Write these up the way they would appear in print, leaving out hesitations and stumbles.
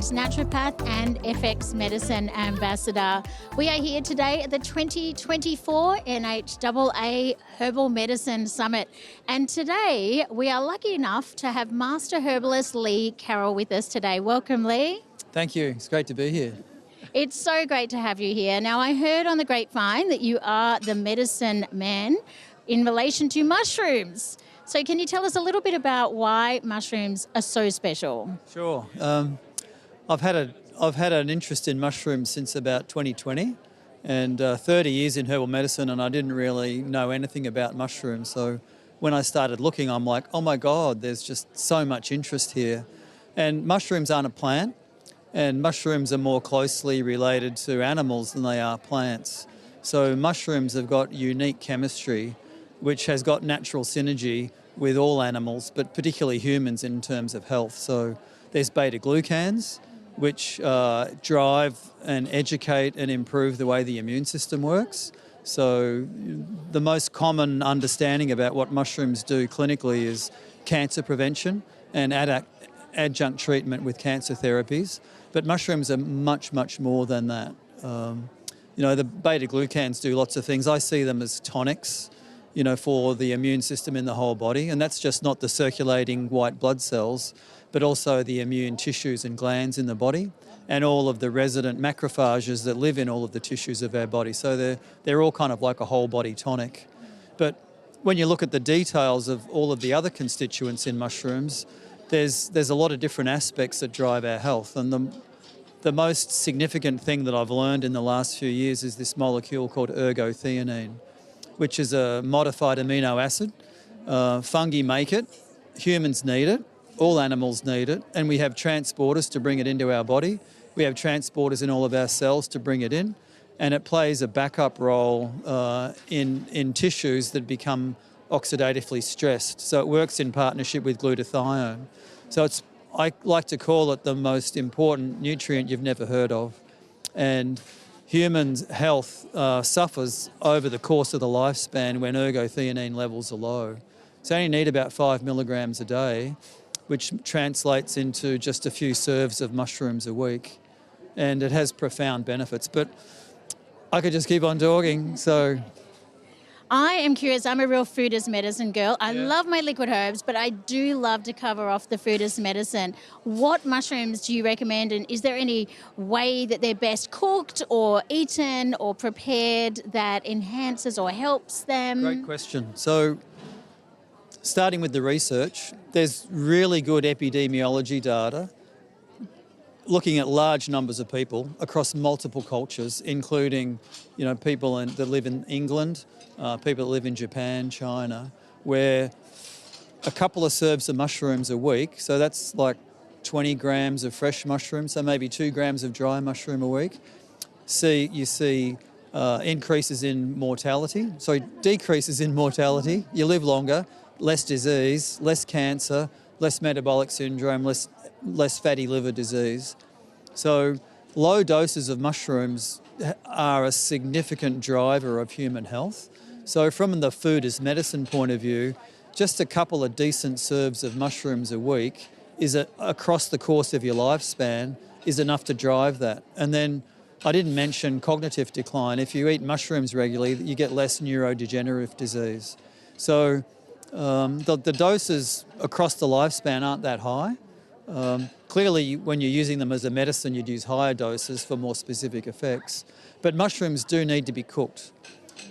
naturopath and FX Medicine Ambassador. We are here today at the 2024 NHAA Herbal Medicine Summit. And today we are lucky enough to have Master Herbalist Lee Carroll with us today. Welcome, Lee. Thank you. It's great to be here. It's so great to have you here. Now, I heard on the grapevine that you are the medicine man in relation to mushrooms. So can you tell us a little bit about why mushrooms are so special? Sure. I've had an interest in mushrooms since about 2020 and 30 years in herbal medicine, and I didn't really know anything about mushrooms. So when I started looking, I'm like, oh my God, there's just so much interest here. And mushrooms aren't a plant, and mushrooms are more closely related to animals than they are plants. So mushrooms have got unique chemistry, which has got natural synergy with all animals, but particularly humans in terms of health. So there's beta-glucans, which drive and educate and improve the way the immune system works. So the most common understanding about what mushrooms do clinically is cancer prevention and adjunct treatment with cancer therapies. But mushrooms are much, much more than that. The beta-glucans do lots of things. I see them as tonics, for the immune system in the whole body. And that's just not the circulating white blood cells, but also the immune tissues and glands in the body and all of the resident macrophages that live in all of the tissues of our body. So they're all kind of like a whole body tonic. But when you look at the details of all of the other constituents in mushrooms, there's a lot of different aspects that drive our health. And the most significant thing that I've learned in the last few years is this molecule called ergothioneine, which is a modified amino acid. Fungi make it, humans need it, all animals need it, and we have transporters to bring it into our body. We have transporters in all of our cells to bring it in, and it plays a backup role in tissues that become oxidatively stressed. So it works in partnership with glutathione. So I like to call it the most important nutrient you've never heard of. And humans' health suffers over the course of the lifespan when ergothioneine levels are low. So you only need about 5 milligrams a day, which translates into just a few serves of mushrooms a week. And it has profound benefits. But I could just keep on talking, so... I am curious. I'm a real food as medicine girl. I love my liquid herbs, but I do love to cover off the food as medicine. What mushrooms do you recommend, and is there any way that they're best cooked or eaten or prepared that enhances or helps them? Great question. So starting with the research, there's really good epidemiology data looking at large numbers of people across multiple cultures, including people that live in England, people that live in Japan, China, where a couple of serves of mushrooms a week, so that's like 20 grams of fresh mushrooms, so maybe 2 grams of dry mushroom a week, you see increases in mortality, decreases in mortality, you live longer, less disease, less cancer, less metabolic syndrome, less fatty liver disease. So low doses of mushrooms are a significant driver of human health. So from the food as medicine point of view, just a couple of decent serves of mushrooms a week across the course of your lifespan is enough to drive that. And then I didn't mention cognitive decline. If you eat mushrooms regularly, you get less neurodegenerative disease. So the doses across the lifespan aren't that high. Clearly, when you're using them as a medicine, you'd use higher doses for more specific effects. But mushrooms do need to be cooked.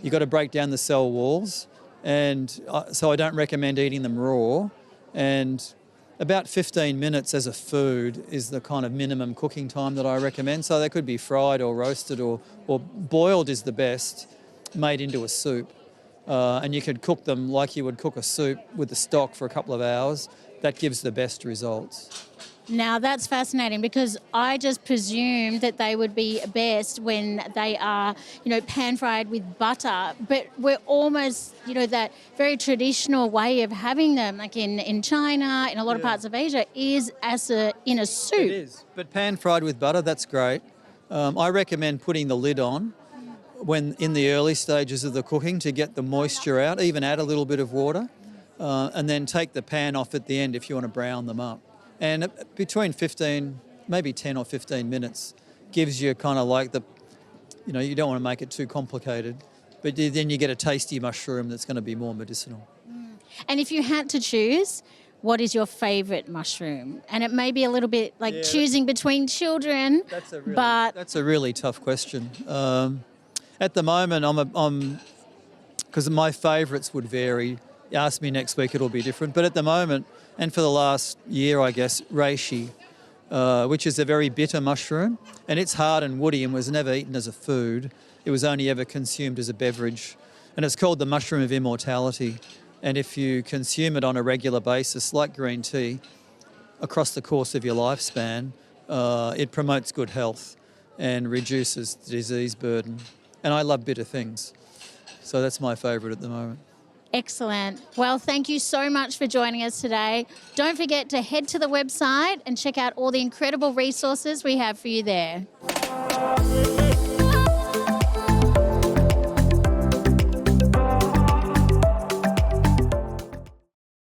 You've got to break down the cell walls, and so I don't recommend eating them raw. And about 15 minutes as a food is the kind of minimum cooking time that I recommend. So they could be fried or roasted or boiled is the best, made into a soup. And you could cook them like you would cook a soup with the stock for a couple of hours. That gives the best results. Now that's fascinating, because I just presumed that they would be best when they are, pan-fried with butter. But we're almost, that very traditional way of having them, like in China, in a lot of parts of Asia, is in a soup. It is, but pan-fried with butter, that's great. I recommend putting the lid on when in the early stages of the cooking to get the moisture out, even add a little bit of water, and then take the pan off at the end if you want to brown them up. And between 15 maybe 10 or 15 minutes, gives you kind of like you don't want to make it too complicated, but then you get a tasty mushroom that's going to be more medicinal. And if you had to choose, what is your favourite mushroom? And it may be a little bit like choosing between children, that's a really tough question. At the moment, because my favourites would vary. You ask me next week, it'll be different. But at the moment, and for the last year, I guess, reishi, which is a very bitter mushroom, and it's hard and woody and was never eaten as a food. It was only ever consumed as a beverage. And it's called the mushroom of immortality. And if you consume it on a regular basis, like green tea, across the course of your lifespan, it promotes good health and reduces the disease burden. And I love bitter things. So that's my favourite at the moment. Excellent. Well, thank you so much for joining us today. Don't forget to head to the website and check out all the incredible resources we have for you there.